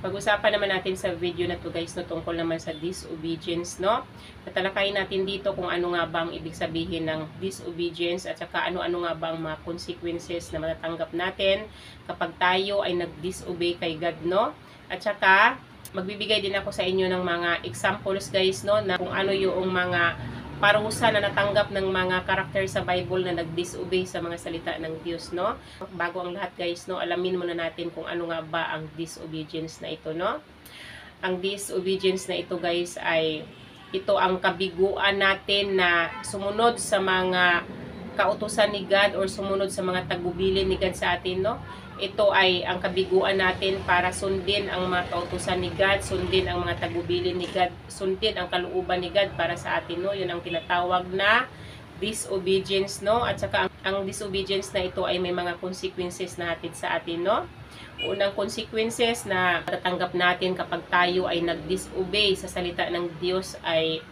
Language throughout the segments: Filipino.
Pag-usapan naman natin sa video na to guys, no, tungkol naman sa disobedience, no? Tatalakayin natin dito kung ano nga ba ang ibig sabihin ng disobedience at saka ano-ano nga ba ang mga consequences na matatanggap natin kapag tayo ay nag-disobey kay God, no? At saka, magbibigay din ako sa inyo ng mga examples guys, no, na kung ano yung mga parusa na natanggap ng mga karakter sa Bible na nag-disobey sa mga salita ng Diyos, no? Bago ang lahat guys, no, alamin muna natin kung ano nga ba ang disobedience na ito, no? Ang disobedience na ito guys ay ito ang kabiguan natin na sumunod sa mga kautusan ni God or sumunod sa mga tagubilin ni God sa atin, no? Ito ay ang kabiguan natin para sundin ang mga kautusan ni God, sundin ang mga tagubilin ni God, sundin ang kalooban ni God para sa atin, no? Yun ang tinatawag na disobedience, no? At saka ang disobedience na ito ay may mga consequences na hatid sa atin, no? Unang consequences na matatanggap natin kapag tayo ay nag-disobey sa salita ng Diyos ay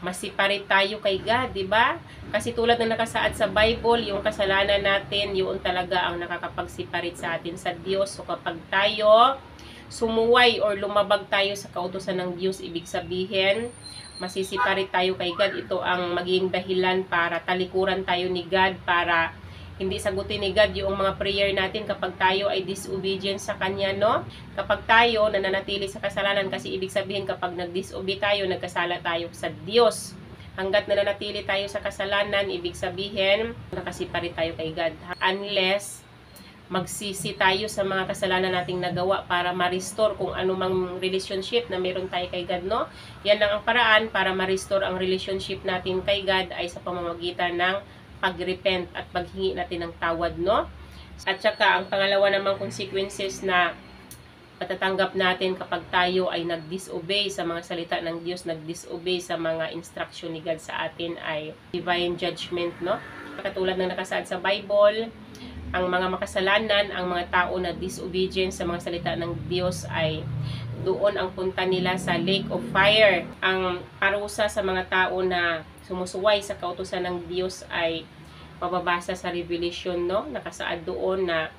masiparate tayo kay God, di ba? Kasi tulad ng nakasaad sa Bible, yung kasalanan natin, yun talaga ang nakakapagsiparate sa atin sa Diyos. So kapag tayo sumuway or lumabag tayo sa kautusan ng Diyos, ibig sabihin, masisiparate tayo kay God. Ito ang maging dahilan para talikuran tayo ni God, para hindi sagutin ni God yung mga prayer natin kapag tayo ay disobedient sa Kanya, no? Kapag tayo nananatili sa kasalanan, kasi ibig sabihin kapag nag-disobey tayo, nagkasala tayo sa Diyos. Hanggat nananatili tayo sa kasalanan, ibig sabihin, nakasipari tayo kay God. Unless magsisi tayo sa mga kasalanan nating nagawa para ma-restore kung anumang relationship na meron tayo kay God, no? Yan lang ang paraan para ma-restore ang relationship natin kay God ay sa pamamagitan ng pag-repent at paghingi natin ng tawad, no? At saka, ang pangalawa namang consequences na patatanggap natin kapag tayo ay nag-disobey sa mga salita ng Diyos, nag-disobey sa mga instruction ni God sa atin ay divine judgment, no? Katulad ng nakasaad sa Bible, ang mga makasalanan, ang mga tao na disobedient sa mga salita ng Diyos ay doon ang punta nila sa lake of fire. Ang parusa sa mga tao na sumusuway sa kautusan ng Diyos ay mababasa sa Revelation, no? Nakasaad doon na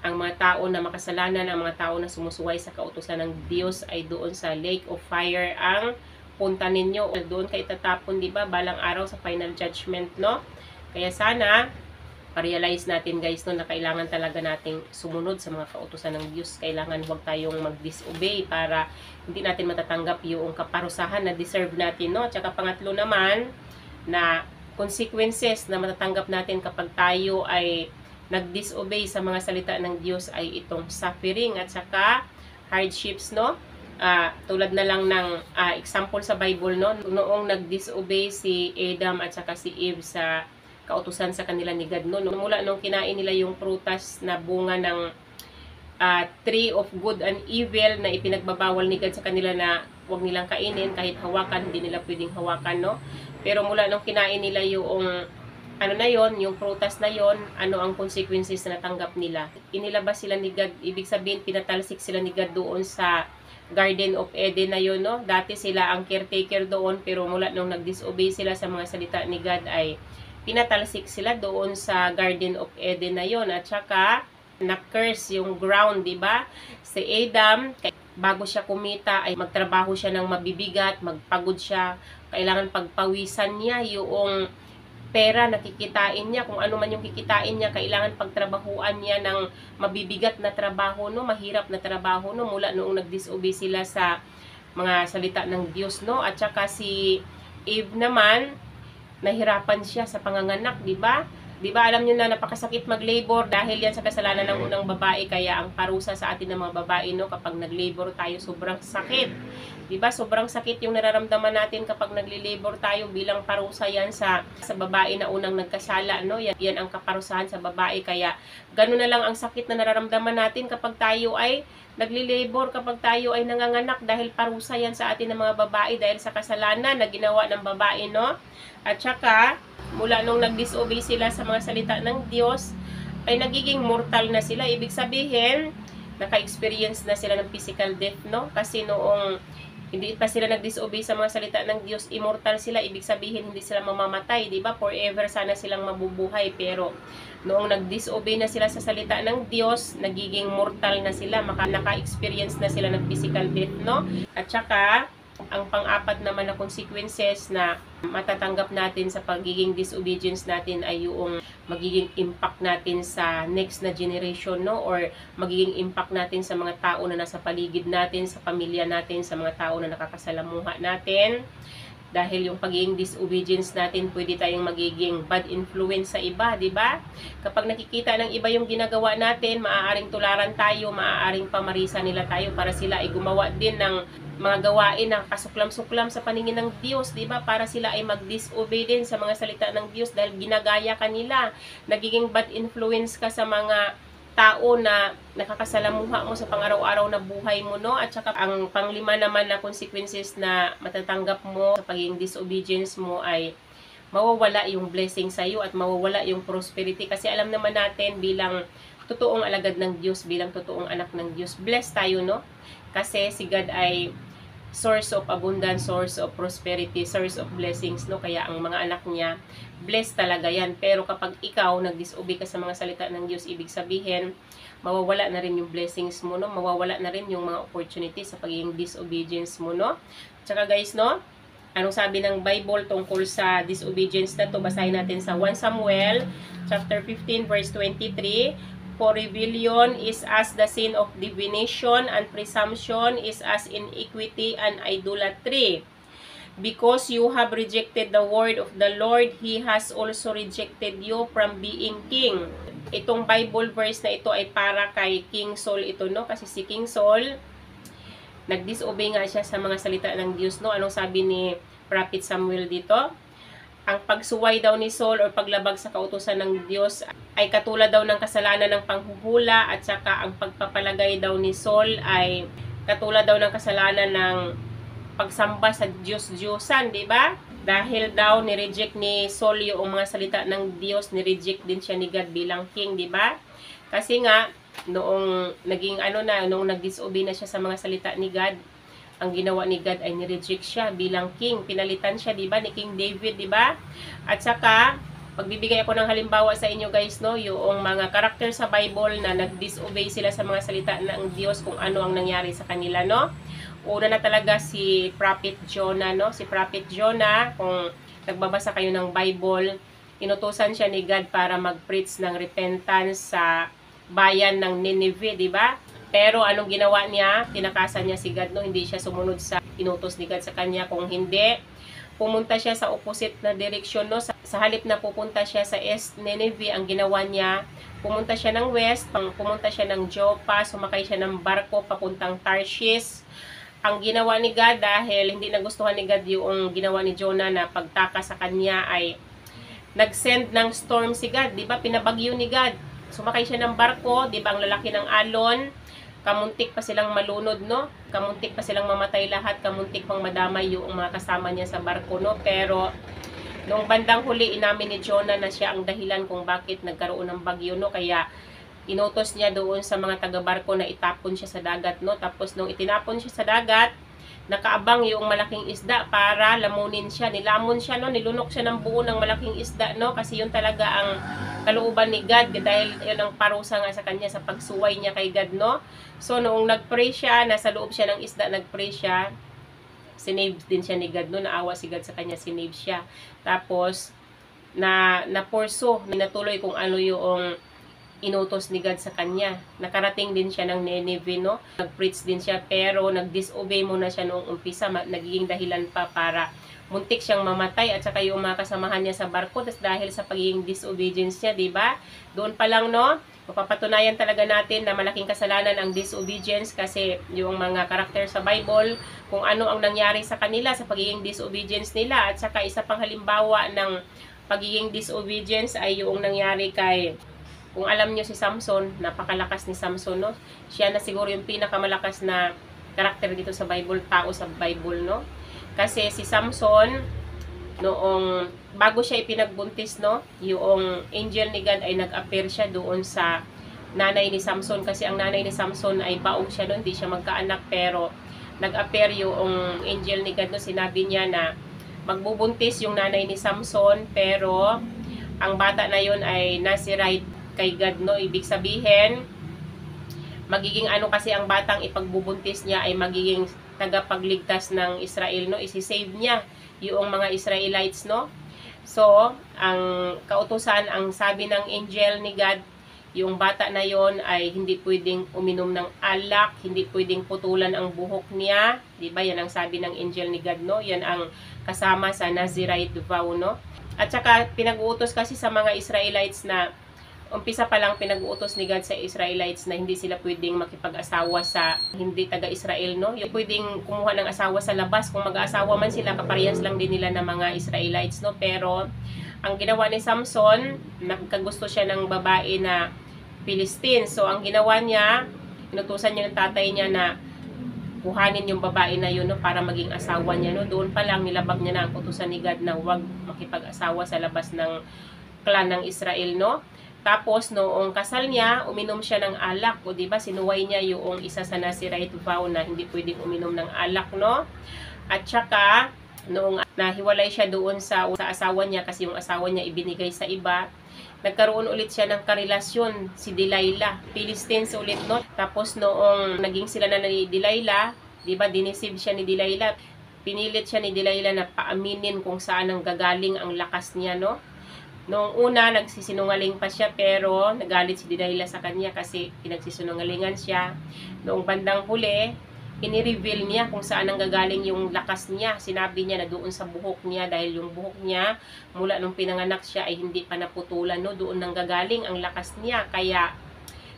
ang mga tao na makasalanan, ang mga tao na sumusuway sa kautusan ng Diyos ay doon sa lake of fire ang punta ninyo. Doon kayo tatapon, di ba? Balang araw sa final judgment, no? Kaya sana pa-realize natin guys, no, na kailangan talaga nating sumunod sa mga kautusan ng Diyos. Kailangan huwag tayong mag-disobey para hindi natin matatanggap yung kaparusahan na deserve natin, no? At saka pangatlo naman na consequences na matatanggap natin kapag tayo ay nag-disobey sa mga salita ng Diyos ay itong suffering at saka hardships, no? Tulad na lang ng example sa Bible, no? Noong nag-disobey si Adam at saka si Eve sa kautusan sa kanila ni God, no? Mula nung kinain nila yung prutas na bunga ng tree of good and evil na ipinagbabawal ni God sa kanila na huwag nilang kainin, kahit hawakan, hindi nila pwedeng hawakan, no? Pero mula nung kinain nila yung ano na yon, yung prutas na yon, ano ang consequences na natanggap nila? Inilabas sila ni God, ibig sabihin pinatalsik sila ni God doon sa Garden of Eden na yon, no? Dati sila ang caretaker doon, pero mula nung nag-disobey sila sa mga salita ni God ay pinatalsik sila doon sa Garden of Eden na yon. At saka na-curse yung ground, di ba? Si Adam, bago siya kumita ay magtrabaho siya ng mabibigat, magpagod siya, kailangan pagpawisan niya yung pera na kikitain niya, kung ano man yung kikitain niya, kailangan pagtrabahuan niya ng mabibigat na trabaho, no? Mahirap na trabaho, no? Mula noong nag-disobey sila sa mga salita ng Diyos, no? At saka si Eve naman, nahirapan siya sa panganganak, di ba? Di ba alam niyo na napakasakit mag-labor dahil yan sa kasalanan ng unang babae, kaya ang parusa sa atin ng mga babae, no, kapag nag-labor tayo sobrang sakit. Di ba? Sobrang sakit yung nararamdaman natin kapag nagli-labor tayo, bilang parusa yan sa babae na unang nagkasala, no? Yan ang kaparusahan sa babae, kaya gano'n na lang ang sakit na nararamdaman natin kapag tayo ay nagli-labor, kapag tayo ay nanganganak, dahil parusa yan sa atin ng mga babae dahil sa kasalanan na ginawa ng babae, no? At saka mula nung nag-disobey sila sa mga salita ng Diyos, ay nagiging mortal na sila. Ibig sabihin, naka-experience na sila ng physical death, no? Kasi noong Hindi pa sila nag-disobey sa mga salita ng Diyos, immortal sila, ibig sabihin hindi sila mamamatay, di ba? Forever sana silang mabubuhay, pero noong nag-disobey na sila sa salita ng Diyos, nagiging mortal na sila, naka-experience na sila ng physical death, no? At saka, ang pang-apat naman na consequences na matatanggap natin sa pagiging disobedience natin ay yung magiging impact natin sa next na generation, no? Or magiging impact natin sa mga tao na nasa paligid natin, sa pamilya natin, sa mga tao na nakakasalamuha natin. Dahil yung pagiging disobedience natin, pwede tayong magiging bad influence sa iba, di ba? Kapag nakikita ng iba yung ginagawa natin, maaaring tularan tayo, maaaring pamarisa nila tayo para sila ay gumawa din ng mga gawain na kasuklam-suklam sa paningin ng Diyos, di ba? Para sila ay mag-disobey din sa mga salita ng Diyos dahil ginagaya kanila. Nagiging bad influence ka sa mga tao na nakakasalamuha mo sa pang-araw-araw na buhay mo, no? At saka ang panglima naman na consequences na matatanggap mo sa pagiging disobedience mo ay mawawala yung blessing sa iyo at mawawala yung prosperity, kasi alam naman natin bilang totoong alagad ng Diyos, bilang totoong anak ng Diyos, blessed tayo, no? Kasi si God ay source of abundance, source of prosperity, source of blessings, no? Kaya ang mga anak niya, blessed talaga yan. Pero kapag ikaw nag-disobey ka sa mga salita ng Diyos, ibig sabihin, mawawala na rin yung blessings mo, no? Mawawala na rin yung mga opportunities sa pagiging disobedience mo, no? Tsaka guys, no? Anong sabi ng Bible tungkol sa disobedience na to? Basahin natin sa 1 Samuel chapter 15 verse 23. For rebellion is as the sin of divination, and presumption is as iniquity and idolatry. Because you have rejected the word of the Lord, He has also rejected you from being king. Itong Bible verse na ito ay para kay King Saul ito, no? Kasi si King Saul, nag-disobey nga siya sa mga salita ng Diyos, no? Anong sabi ni Prophet Samuel dito? Ang pagsuway daw ni Saul o paglabag sa kautusan ng Diyos ay katulad daw ng kasalanan ng panghuhula, at saka ang pagpapalagay daw ni Saul ay katulad daw ng kasalanan ng pagsamba sa Diyos-Diyosan, di ba? Dahil daw ni-reject ni Saul yung mga salita ng Diyos, ni-reject din siya ni God bilang king, di ba? Kasi nga noong naging noong nag-disobey na siya sa mga salita ni God, ang ginawa ni God ay ni-reject siya bilang king. Pinalitan siya, di ba, ni King David, di ba? At saka, pagbibigay ako ng halimbawa sa inyo guys, no, yung mga karakter sa Bible na nag-disobey sila sa mga salita ng Diyos, kung ano ang nangyari sa kanila, no? Una na talaga si Prophet Jonah, no? Si Prophet Jonah, kung nagbabasa kayo ng Bible, inutusan siya ni God para mag-preach ng repentance sa bayan ng Nineveh, di ba? Pero anong ginawa niya? Tinakasan niya si God, no? Hindi siya sumunod sa inutos ni God sa kanya. Kung hindi, pumunta siya sa opposite na direksyon, no? Sa halip na pupunta siya sa East Nineveh, ang ginawa niya, pumunta siya ng West, pumunta siya ng Joppa, sumakay siya ng barko papuntang Tarshish. Ang ginawa ni God, dahil hindi nagustuhan ni God yung ginawa ni Jonah na pagtaka sa kanya, ay nag-send ng storm si God, di ba? Pinabagyo ni God. Sumakay siya ng barko, di ba? Ang lalaki ng alon, kamuntik pa silang malunod, no? Kamuntik pa silang mamatay lahat, kamuntik pang madamay yung mga kasama niya sa barko, no? Pero noong bandang huli, inamin ni Jonah na siya ang dahilan kung bakit nagkaroon ng bagyo, no? Kaya inutos niya doon sa mga taga-barko na itapon siya sa dagat, no? Tapos nung itinapon siya sa dagat, nakaabang yung malaking isda para lamunin siya. Nilamon siya, no? Nilunok siya ng buo ng malaking isda, no? Kasi yun talaga ang kalooban ni God, dahil yun ang parusa nga sa kanya sa pagsuway niya kay God, no? So, noong nag-pray siya, nasa loob siya ng isda, nag-pray siya, sinave din siya ni God, no? Naawa si God sa kanya, sinave siya. Tapos, na-porso, natuloy kung ano yung inutos ni God sa kanya. Nakarating din siya ng Nineveh, no? Nag-preach din siya, pero nag-disobey muna siya noong umpisa, nagiging dahilan pa para muntik siyang mamatay, at saka yung mga kasamahan niya sa barko. Tapos dahil sa pagiging disobedience niya, di ba? Doon pa lang, no? Mapapatunayan talaga natin na malaking kasalanan ang disobedience, kasi yung mga karakter sa Bible, kung ano ang nangyari sa kanila sa pagiging disobedience nila. At saka isa pang halimbawa ng pagiging disobedience ay yung nangyari kay, kung alam niyo si Samson, napakalakas ni Samson, no? Siya na siguro yung pinakamalakas na karakter dito sa Bible, tao sa Bible, no? Kasi si Samson, noong bago siya ipinagbuntis, no, yung angel ni God ay nag-appear siya doon sa nanay ni Samson, kasi ang nanay ni Samson ay baog siya, no? Hindi siya magkaanak, pero nag-appear yung angel ni God, no, sinabi niya na magbubuntis yung nanay ni Samson, pero ang bata na yon ay Nazirite kay God, no. Ibig sabihin, magiging ano kasi ang batang ipagbubuntis niya ay magiging tagapagligtas ng Israel, no. Isi-save niya yung mga Israelites, no. So, ang kautusan, ang sabi ng angel ni God, yung bata na yon ay hindi pwedeng uminom ng alak, hindi pwedeng putulan ang buhok niya. Diba? Yan ang sabi ng angel ni God, no? Yan ang kasama sa Nazirite vow, no? At saka, pinag-uutos kasi sa mga Israelites na, umpisa pa lang pinag-uutos ni God sa Israelites na hindi sila pwedeng makipag-asawa sa hindi taga-Israel, no? Yung pwedeng kumuha ng asawa sa labas, kung mag-aasawa man sila, kaparehas lang din nila ng mga Israelites, no? Pero, ang ginawa ni Samson, nagkagusto siya ng babae na Philistine. So, ang ginawa niya, inutusan niya ng tatay niya na kuhanin yung babae na yun, no, para maging asawa niya, no? Doon pa lang nilabag niya na ang utusan ni God na huwag makipag-asawa sa labas ng clan ng Israel, no? Tapos, noong kasal niya, uminom siya ng alak. O, diba, sinuway niya yung isa sa Nazirite vow na hindi pwedeng uminom ng alak, no? At saka, noong nahiwalay siya doon sa asawa niya, kasi yung asawa niya ibinigay sa iba, nagkaroon ulit siya ng karelasyon, si Delilah. Philistines ulit, no? Tapos, noong naging sila na ni Delilah, diba, dinisib siya ni Delilah. Pinilit siya ni Delilah na paaminin kung saan ang gagaling ang lakas niya, no? Noong una, nagsisinungaling pa siya, pero nagalit si Delilah sa kanya kasi pinagsisinungalingan siya. Noong bandang huli, ini-reveal niya kung saan ang gagaling yung lakas niya. Sinabi niya na doon sa buhok niya, dahil yung buhok niya, mula nung pinanganak siya ay hindi pa naputulan, no? Doon nang gagaling ang lakas niya. Kaya,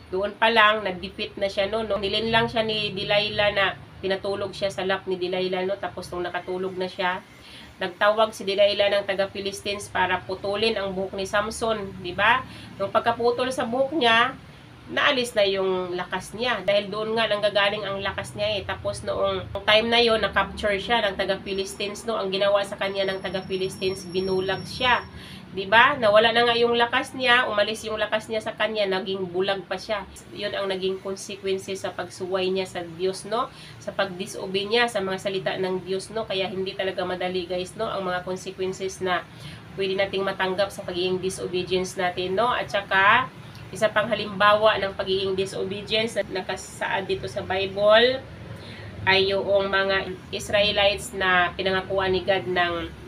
doon pa lang, nag-defeat na siya, no? Nilin lang siya ni Delilah na pinatulog siya sa lap ni Delilah, no? Tapos nung nakatulog na siya, nagtawag si Delilah ng taga-Philistines para putulin ang buhok ni Samson, di ba? Nung pagkaputol sa buhok niya, naalis na yung lakas niya. Dahil doon nga nanggagaling ang lakas niya eh. Tapos noong time na yon, na-capture siya ng taga-Philistines, no? Ang ginawa sa kanya ng taga-Philistines, binulag siya. Diba? Nawala na nga yung lakas niya, umalis yung lakas niya sa kanya, naging bulag pa siya. Yun ang naging consequences sa pagsuway niya sa Diyos, no? Sa pag-disobey niya sa mga salita ng Diyos, no? Kaya hindi talaga madali, guys, no? Ang mga consequences na pwede nating matanggap sa pagiging disobedience natin, no? At saka, isa pang halimbawa ng pagiging disobedience na nakasaad dito sa Bible ay yung mga Israelites na pinangakuan ni God ng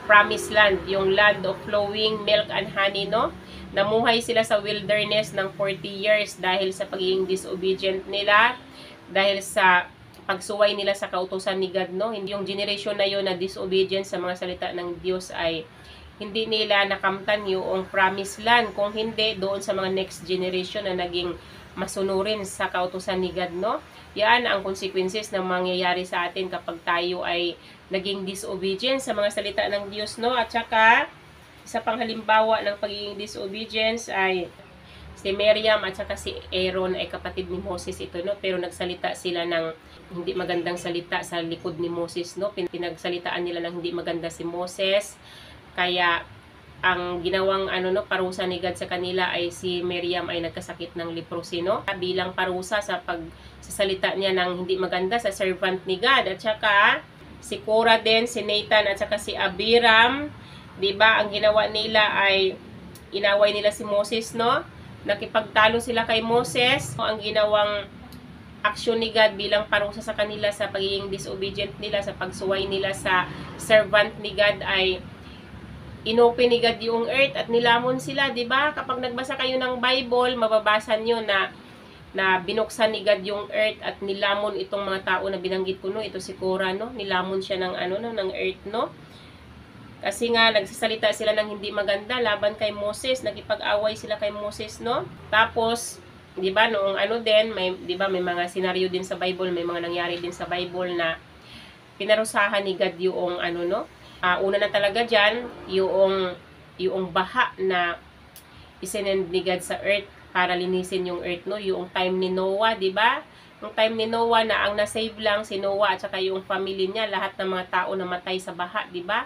promised land, yung land of flowing milk and honey, no? Namuhay sila sa wilderness ng 40 years dahil sa pagiging disobedient nila, dahil sa pagsuway nila sa kautusan ni God, no? Hindi yung generation na yon na disobedient sa mga salita ng Diyos ay hindi nila nakamtan yung promised land. Kung hindi, doon sa mga next generation na naging masunurin sa kautusan ni God, no? Yan ang consequences na mangyayari sa atin kapag tayo ay naging disobedient sa mga salita ng Diyos, no? At saka, isa pang halimbawa ng pagiging disobedience ay si Miriam at saka si Aaron ay kapatid ni Moses ito, no? Pero nagsalita sila ng hindi magandang salita sa likod ni Moses, no? Pinagsalitaan nila ng hindi maganda si Moses. Kaya, ang ginawang parusa ni God sa kanila ay si Miriam ay nagkasakit ng leprosy, no? Bilang parusa sa pagsasalita niya ng hindi maganda sa servant ni God. At saka si Korah din, si Nathan at saka si Abiram, 'di ba? Ang ginawa nila ay inaway nila si Moses, no? Nakipagtalo sila kay Moses. Ang ginawang aksyon ni God bilang parusa sa kanila sa pagiging disobedient nila, sa pagsuway nila sa servant ni God ay inopen ni God yung earth at nilamon sila, 'di ba? Kapag nagbasa kayo ng Bible, mababasa niyo na binuksan ni God yung earth at nilamon itong mga tao na binanggit ko, no? Ito si Korah, no? Nilamon siya ng ng earth, no? Kasi nga nagsasalita sila ng hindi maganda laban kay Moses, nakipag-away sila kay Moses, no? Tapos, 'di ba, noong din, may 'di ba, may mga senaryo din sa Bible, may mga nangyari din sa Bible na pinarusahan ni God yung una na talaga dyan, yung baha na isinend ni God sa earth para linisin yung earth, no? Yung time ni Noah, di ba? Yung time ni Noah na ang nasave lang si Noah at saka yung family niya, lahat ng mga tao namatay sa baha, di ba?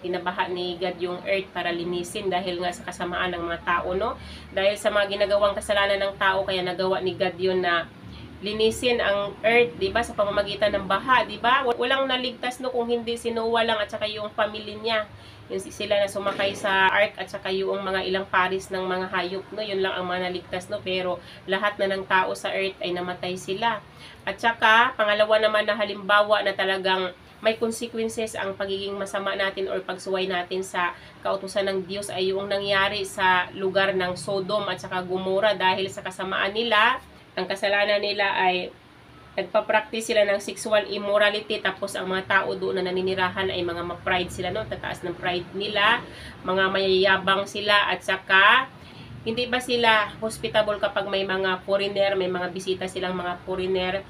Tinabaha ni God yung earth para linisin dahil nga sa kasamaan ng mga tao, no? Dahil sa mga ginagawang kasalanan ng tao, kaya nagawa ni God yun na linisin ang earth, 'di ba, sa pamamagitan ng baha, 'di ba? Walang naligtas no kung hindi si Noah lang at saka yung pamilya niya. Yung sila na sumakay sa ark at saka yung mga ilang paris ng mga hayop, no, yun lang ang mga naligtas, no, pero lahat na ng tao sa earth ay namatay sila. At saka pangalawa naman na halimbawa na talagang may consequences ang pagiging masama natin or pagsuway natin sa kautusan ng Diyos ay yung nangyari sa lugar ng Sodom at saka Gomora dahil sa kasamaan nila. Ang kasalanan nila ay nagpa-practice sila ng sexual immorality, tapos ang mga tao doon na naninirahan ay mga ma-pride sila, no? Tataas ng pride nila, mga mayayabang sila, at saka hindi ba sila hospitable kapag may mga foreigner, may mga bisita silang mga foreigner.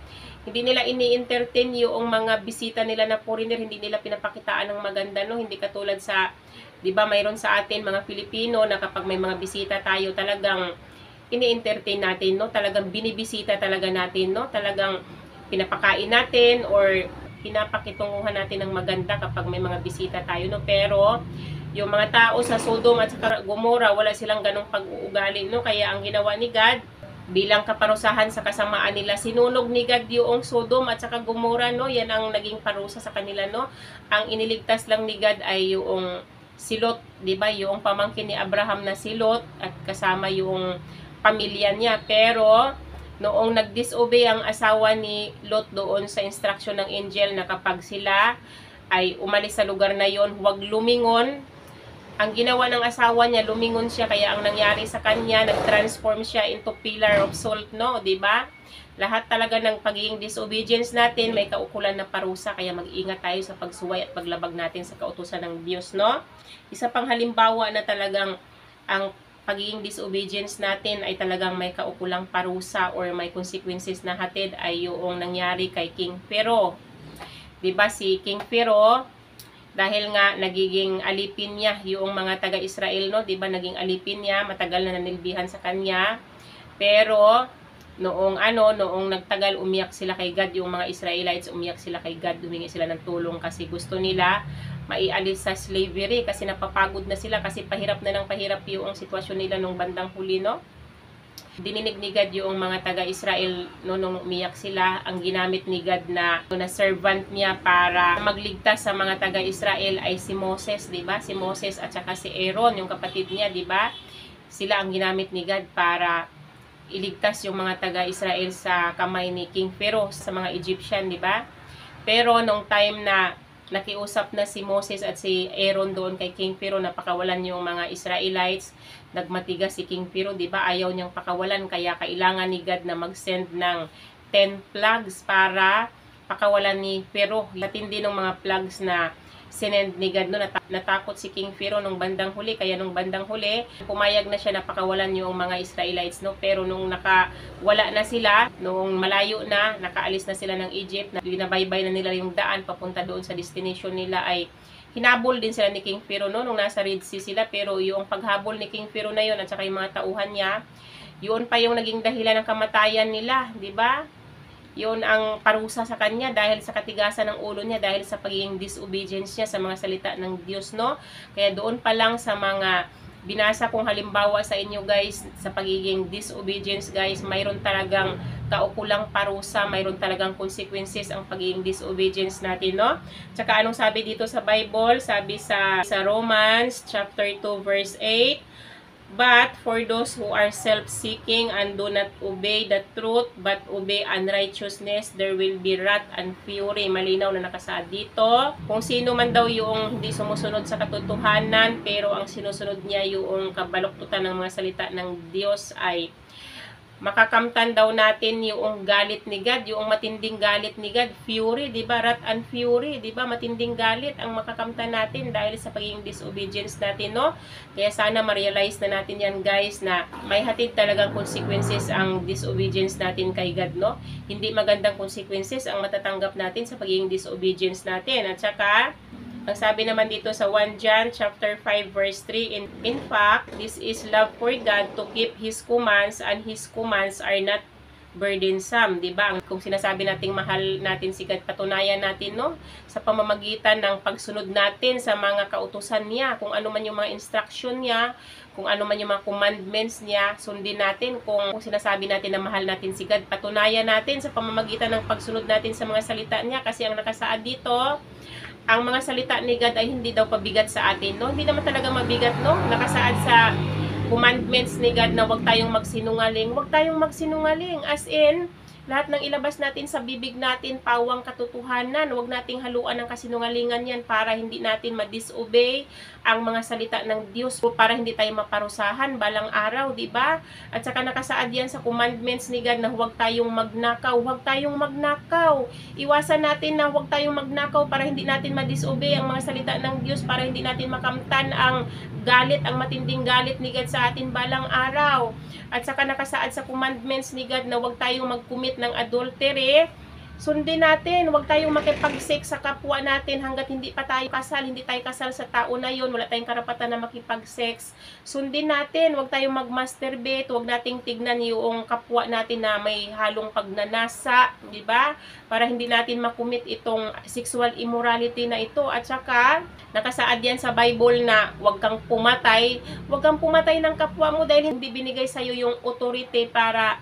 Hindi nila ini-entertain yung mga bisita nila na foreigner, hindi nila pinapakitaan ng maganda, no? Hindi katulad sa, 'di ba, mayroon sa atin mga Pilipino na kapag may mga bisita tayo, talagang ini-entertain natin, no? Talagang binibisita talaga natin, no? Talagang pinapakain natin or pinapakitunguhan natin ng maganda kapag may mga bisita tayo, no? Pero yung mga tao sa Sodom at sa Gomora, wala silang ganong pag-uugali, no? Kaya ang ginawa ni God, bilang kaparusahan sa kasamaan nila, sinunog ni God yung Sodom at saka Gomora, no? Yan ang naging parusa sa kanila, no? Ang iniligtas lang ni God ay yung si Lot, 'di ba? Yung pamangkin ni Abraham na si Lot at kasama yung pamilya niya. Pero noong nag-disobey ang asawa ni Lot doon sa instruction ng angel na kapag sila ay umalis sa lugar na yon, huwag lumingon. Ang ginawa ng asawa niya, lumingon siya, kaya ang nangyari sa kanya, nag-transform siya into pillar of salt, no? 'Di ba? Lahat talaga ng pagiging disobedience natin may kaukulan na parusa, kaya mag-ingat tayo sa pagsuway at paglabag natin sa kautusan ng Diyos, no? Isa pang halimbawa na talagang ang pagiging disobedience natin ay talagang may kaukulang parusa or may consequences na hatid ay yung nangyari kay King Pharaoh. 'Di ba si King Pharaoh, dahil nga nagiging alipin niya yung mga taga-Israel, no? 'Di ba, naging alipin niya, matagal na nanilbihan sa kanya. Pero noong nagtagal, umiyak sila kay God, yung mga Israelites, umiyak sila kay God, humingi sila ng tulong kasi gusto nila maialis sa slavery kasi napapagod na sila kasi pahirap na ng pahirap yung sitwasyon nila nung bandang huli, no? Dininig ni God yung mga taga-Israel, no, nung umiyak sila. Ang ginamit ni God na servant niya para magligtas sa mga taga-Israel ay si Moses, 'di ba? Si Moses at saka si Aaron, yung kapatid niya, 'di ba? Sila ang ginamit ni God para iligtas yung mga taga-Israel sa kamay ni King Pharaoh, sa mga Egyptian, 'di ba? Pero nung time na nakiusap na si Moses at si Aaron doon kay King Pharaoh na pakawalan yung mga Israelites, nagmatigas si King Pharaoh, 'di ba? Ayaw niyang pakawalan, kaya kailangan ni God na mag-send ng 10 plagues para pakawalan ni Pharaoh. Matindi ng mga plagues na sinend ni God, no? Natakot si King Pharaoh nung bandang huli, kaya nung bandang huli pumayag na siya na pakawalan yung mga Israelites, no? Pero nung nakawala na sila, nung malayo na, nakaalis na sila ng Egypt, na binabaybay na nila yung daan papunta doon sa destination nila, ay hinabol din sila ni King Pharaoh, no? Nung nasa Red Sea sila. Pero yung paghabol ni King Pharaoh na yun at saka yung mga tauhan niya, yun pa yung naging dahilan ng kamatayan nila, 'di ba? Yun ang parusa sa kanya dahil sa katigasan ng ulo niya, dahil sa pagiging disobedience niya sa mga salita ng Diyos, no? Kaya doon pa lang sa mga binasa kong halimbawa sa inyo, guys, sa pagiging disobedience, guys, mayroon talagang kaukulang parusa, mayroon talagang consequences ang pagiging disobedience natin, no? Tsaka anong sabi dito sa Bible? Sabi sa Romans chapter 2 verse 8, "But for those who are self-seeking and do not obey the truth, but obey unrighteousness, there will be wrath and fury." Malinaw na nakasaad dito. Kung sino man daw yung hindi sumusunod sa katotohanan, pero ang sinusunod niya yung kabaluktutan ng mga salita ng Diyos, ay makakamtan daw natin yung galit ni God, yung matinding galit ni God, fury, 'di ba? Wrath and fury, 'di ba? Matinding galit ang makakamtan natin dahil sa pagiging disobedience natin, no? Kaya sana ma-realize na natin 'yan, guys, na may hatid talagang consequences ang disobedience natin kay God, no? Hindi magandang consequences ang matatanggap natin sa pagiging disobedience natin. At saka ang sabi naman dito sa 1 John chapter 5 verse 3, in fact, this is love for God, to keep His commands, and His commands are not burdensome, di ba? Kung sinasabi nating mahal natin si God, patunayan natin, no? Sa pamamagitan ng pagsunod natin sa mga kautusan niya, kung ano man yung mga instruction niya, kung ano man yung mga commandments niya, sundin natin. Kung sinasabi natin na mahal natin si God, patunayan natin sa pamamagitan ng pagsunod natin sa mga salita niya, kasi ang nakasaad dito, ang mga salita ni God ay hindi daw pabigat sa atin, no? Hindi naman talaga mabigat, no? Nakasaad sa commandments ni God na huwag tayong magsinungaling. Huwag tayong magsinungaling. As in, lahat ng ilabas natin sa bibig natin, pawang katotohanan. Huwag nating haluan ng kasinungalingan yan para hindi natin ma-disobey ang mga salita ng Diyos, para hindi tayo maparusahan balang araw, di ba? At saka nakasaad yan sa commandments ni God na huwag tayong magnakaw. Huwag tayong magnakaw. Iwasan natin na huwag tayong magnakaw para hindi natin ma-disobey ang mga salita ng Diyos, para hindi natin makamtan ang galit, ang matinding galit ni God sa atin balang araw. At saka nakasaad sa commandments ni God na huwag tayong mag-commit ng adultery. Sundin natin, huwag tayong makipag-sex sa kapwa natin hanggat hindi pa tayo kasal, hindi tayo kasal sa tao na yun, wala tayong karapatan na makipag-sex. Sundin natin, huwag tayong mag-masturbate, huwag nating tignan yung kapwa natin na may halong pagnanasa, di ba? Para hindi natin makumit itong sexual immorality na ito. At saka, nakasaad yan sa Bible na huwag kang pumatay ng kapwa mo dahil hindi binigay sa'yo yung authority para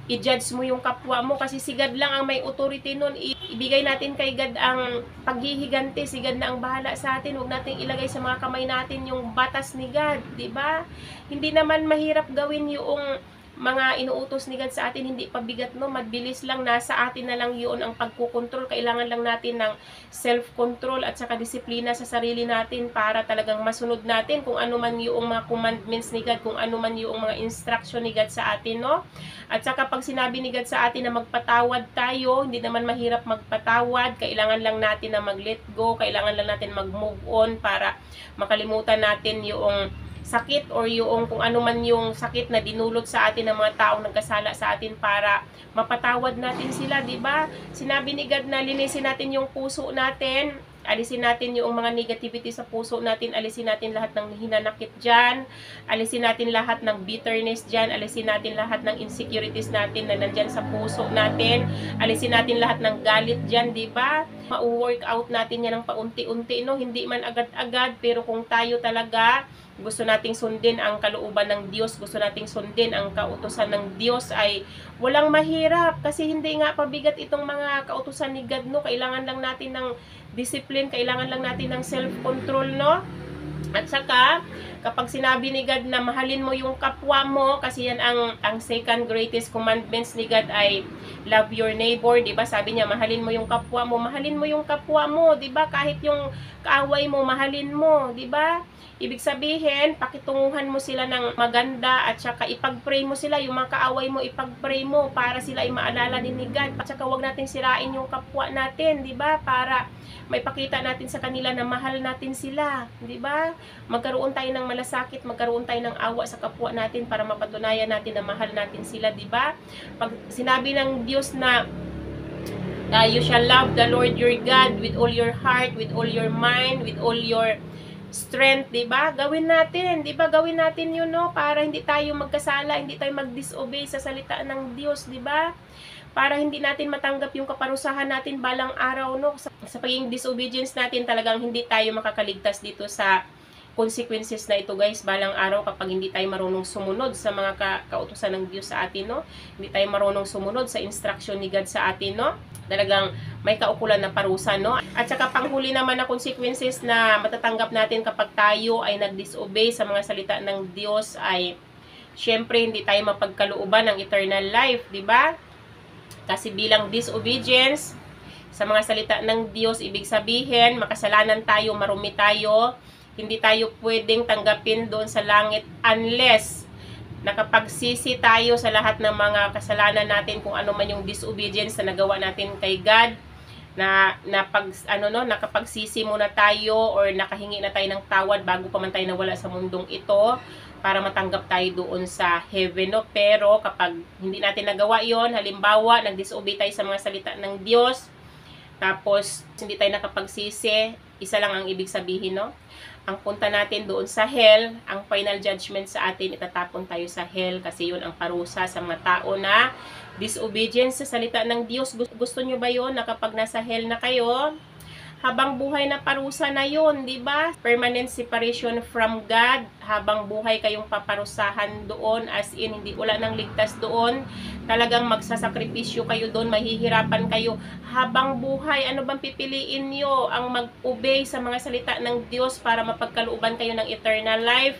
i-judge mo yung kapwa mo, kasi si God lang ang may authority nun. Ibigay natin kay God ang paghihiganti. Si God na ang bahala sa atin. Huwag nating ilagay sa mga kamay natin yung batas ni God, di ba? Hindi naman mahirap gawin yung mga inuutos ni God sa atin, hindi pabigat, no? Mabilis lang, nasa atin na lang yun ang pagkukontrol. Kailangan lang natin ng self-control at saka disiplina sa sarili natin para talagang masunod natin kung ano man yung mga commandments ni God, kung ano man yung mga instruction ni God sa atin, no? At saka pag sinabi ni God sa atin na magpatawad tayo, hindi naman mahirap magpatawad. Kailangan lang natin na mag-let go, kailangan lang natin mag-move on para makalimutan natin yung sakit or yung kung ano man yung sakit na dinulot sa atin ng mga taong nagkasala sa atin, para mapatawad natin sila, di ba? Sinabi ni God na linisin natin yung puso natin, alisin natin yung mga negativity sa puso natin, alisin natin lahat ng hinanakit dyan, alisin natin lahat ng bitterness dyan, alisin natin lahat ng insecurities natin na nandyan sa puso natin, alisin natin lahat ng galit dyan, di ba? Ma-work out natin yan ng paunti-unti, no? Hindi man agad-agad, pero kung tayo talaga gusto nating sundin ang kalooban ng Diyos, gusto nating sundin ang kautusan ng Diyos, ay walang mahirap, kasi hindi nga pabigat itong mga kautusan ni God, no? Kailangan lang natin ng discipline, kailangan lang natin ng self-control, no? At saka, kapag sinabi ni God na mahalin mo yung kapwa mo, kasi yan ang second greatest commandments ni God ay love your neighbor, di ba? Sabi niya, mahalin mo yung kapwa mo, mahalin mo yung kapwa mo, di ba? Kahit yung kaaway mo, mahalin mo, di ba? Ibig sabihin, pakitunguhan mo sila ng maganda at saka ipag-pray mo sila, yung mga kaaway mo, ipag-pray mo para sila ay maalala din ni God. At saka huwag natin sirain yung kapwa natin, di ba? Para may pakita natin sa kanila na mahal natin sila, di ba? Magkaroon tayo ng malasakit, magkaroon tayo ng awa sa kapwa natin para mapatunayan natin na mahal natin sila, di ba? Pag sinabi ng Diyos na you shall love the Lord your God with all your heart, with all your mind, with all your strength, 'di ba? Gawin natin, 'di ba? Gawin natin 'yun, no, para hindi tayo magkasala, hindi tayo mag-disobey sa salita ng Diyos, 'di ba? Para hindi natin matanggap yung kaparusahan natin balang araw, no? Sa pagiging disobedience natin, talagang hindi tayo makakaligtas dito sa consequences na ito, guys, balang araw, kapag hindi tayo marunong sumunod sa mga kautusan ng Diyos sa atin, no? Hindi tayo marunong sumunod sa instruction ni God sa atin, no? Talagang may kaukulan na parusa, no? At saka panghuli naman na consequences na matatanggap natin kapag tayo ay nag-disobey sa mga salita ng Diyos ay, syempre, hindi tayo mapagkalooban ng eternal life, di ba? Kasi bilang disobedience sa mga salita ng Diyos, ibig sabihin, makasalanan tayo, marumi tayo, hindi tayo pwedeng tanggapin doon sa langit unless nakapagsisi tayo sa lahat ng mga kasalanan natin, kung ano man yung disobedience na nagawa natin kay God, nakapagsisi muna tayo or nakahingi na tayo ng tawad bago pa man tayo nawala sa mundong ito para matanggap tayo doon sa heaven, no? Pero kapag hindi natin nagawa yon, halimbawa nag-disobey tayo sa mga salita ng Diyos, tapos hindi tayo nakapagsisi, isa lang ang ibig sabihin, no? ang punta natin doon sa hell, ang final judgment sa atin, itatapon tayo sa hell kasi yun ang parusa sa mga tao na disobedience sa salita ng Diyos. Gusto nyo ba yun na kapag nasa hell na kayo, habang buhay na parusa na yun, di ba? Permanent separation from God, habang buhay kayong paparusahan doon, as in, hindi wala nang ligtas doon. Talagang magsasakripisyo kayo doon, mahihirapan kayo habang buhay. Ano bang pipiliin nyo? Ang mag-obey sa mga salita ng Diyos para mapagkalooban kayo ng eternal life?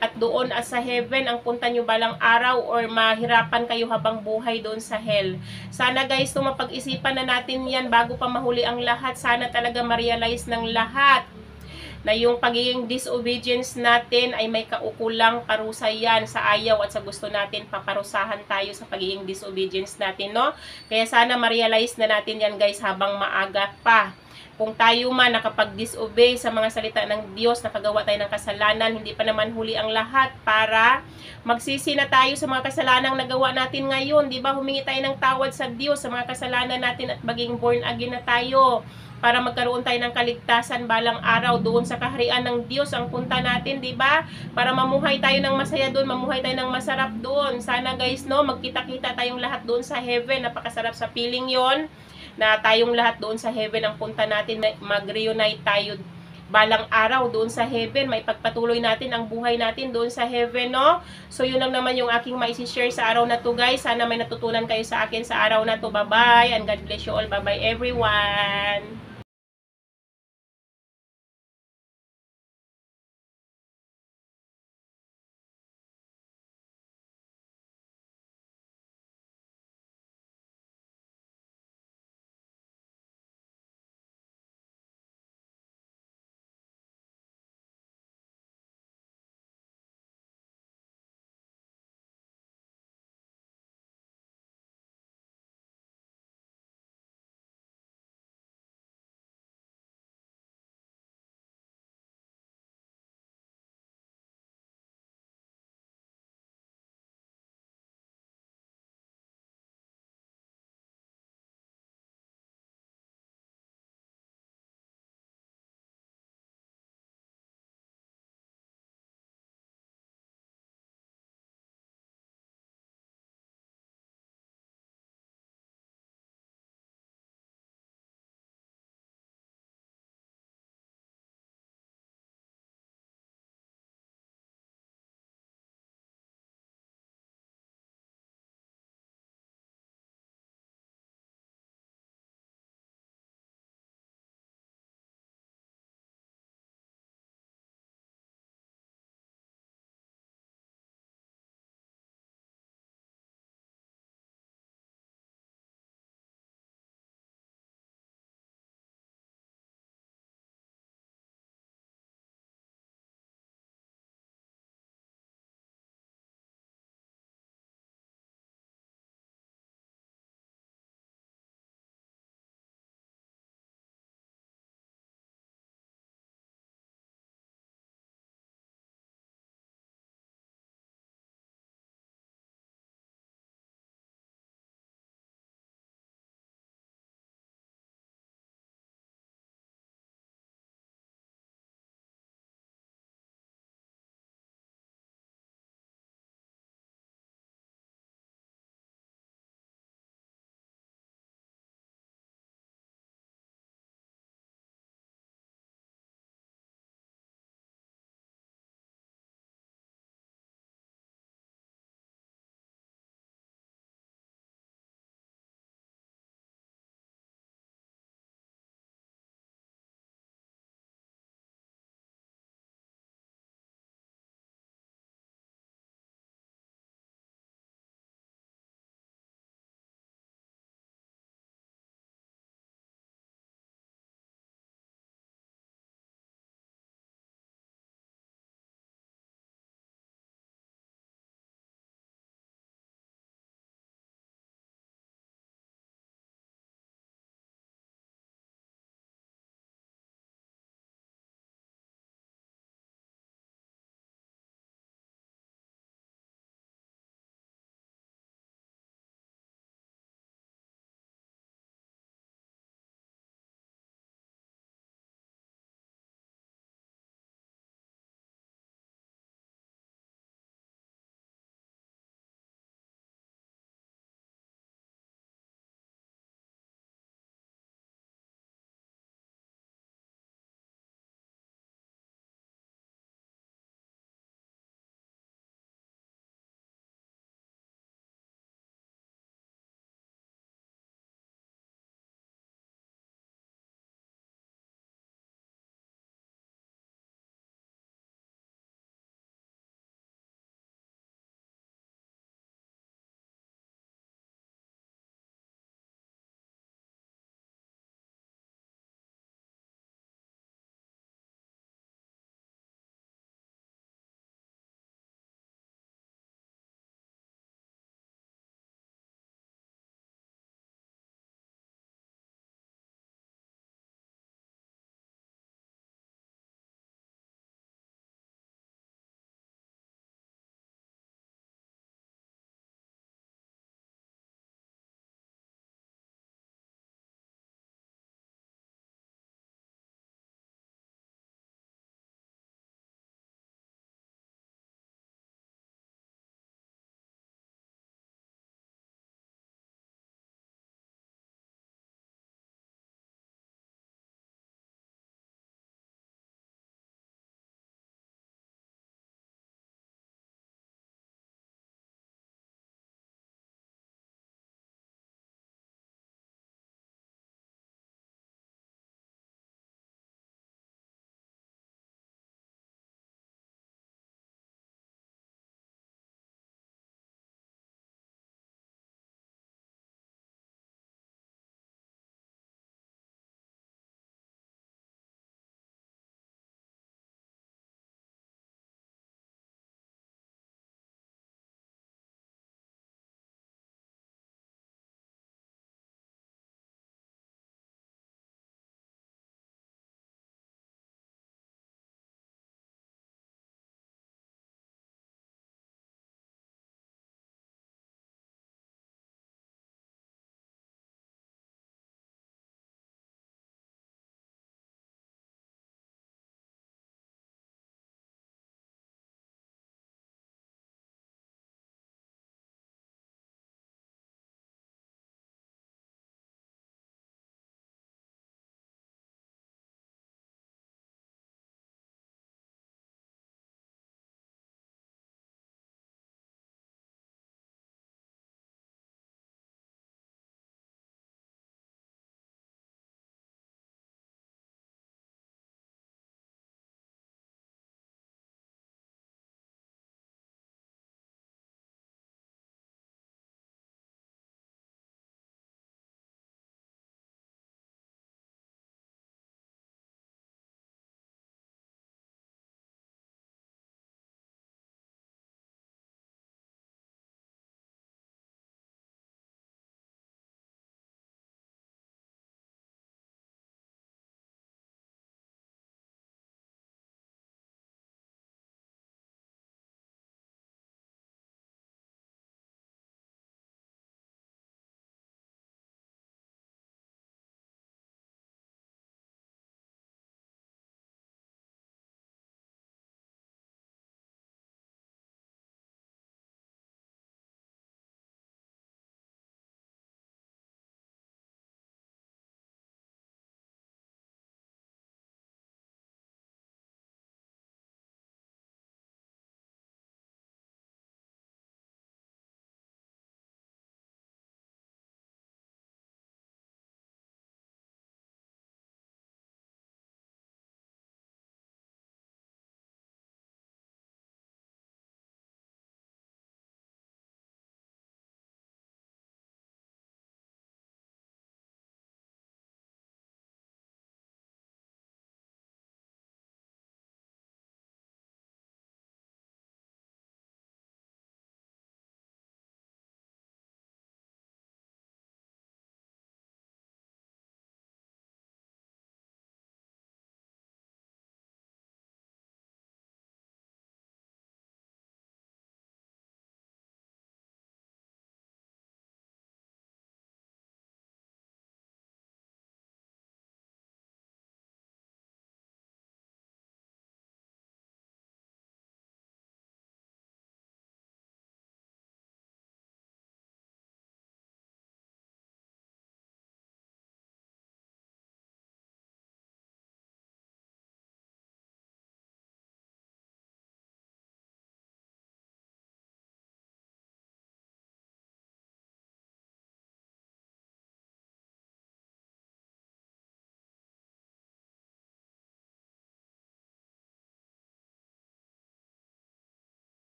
At doon sa heaven, ang punta nyo balang araw, or mahirapan kayo habang buhay doon sa hell. Sana guys, mapag-isipan na natin yan bago pa mahuli ang lahat. Sana talaga ma-realize ng lahat na yung pagiging disobedience natin ay may kaukulang parusa yan sa ayaw at sa gusto natin, paparusahan tayo sa pagiging disobedience natin, no? Kaya sana ma-realize na natin yan guys habang maaga pa. Kung tayo man nakapag-disobey sa mga salita ng Diyos, nakagawa tayo ng kasalanan, hindi pa naman huli ang lahat para magsisi na tayo sa mga kasalanang nagawa natin ngayon. Di ba? Humingi tayo ng tawad sa Diyos sa mga kasalanan natin at maging born again na tayo para magkaroon tayo ng kaligtasan balang araw doon sa kaharian ng Diyos ang punta natin, di ba? Para mamuhay tayo ng masaya doon, mamuhay tayo ng masarap doon. Sana guys, no, magkita-kita tayong lahat doon sa heaven. Napakasarap sa feeling yon na tayong lahat doon sa heaven ang punta natin, mag-reunite tayo balang araw doon sa heaven, may pagpatuloy natin ang buhay natin doon sa heaven, no? So yun lang naman yung aking maisi-share sa araw na to guys. Sana may natutunan kayo sa akin sa araw na to. Bye-bye and God bless you all. Bye-bye everyone.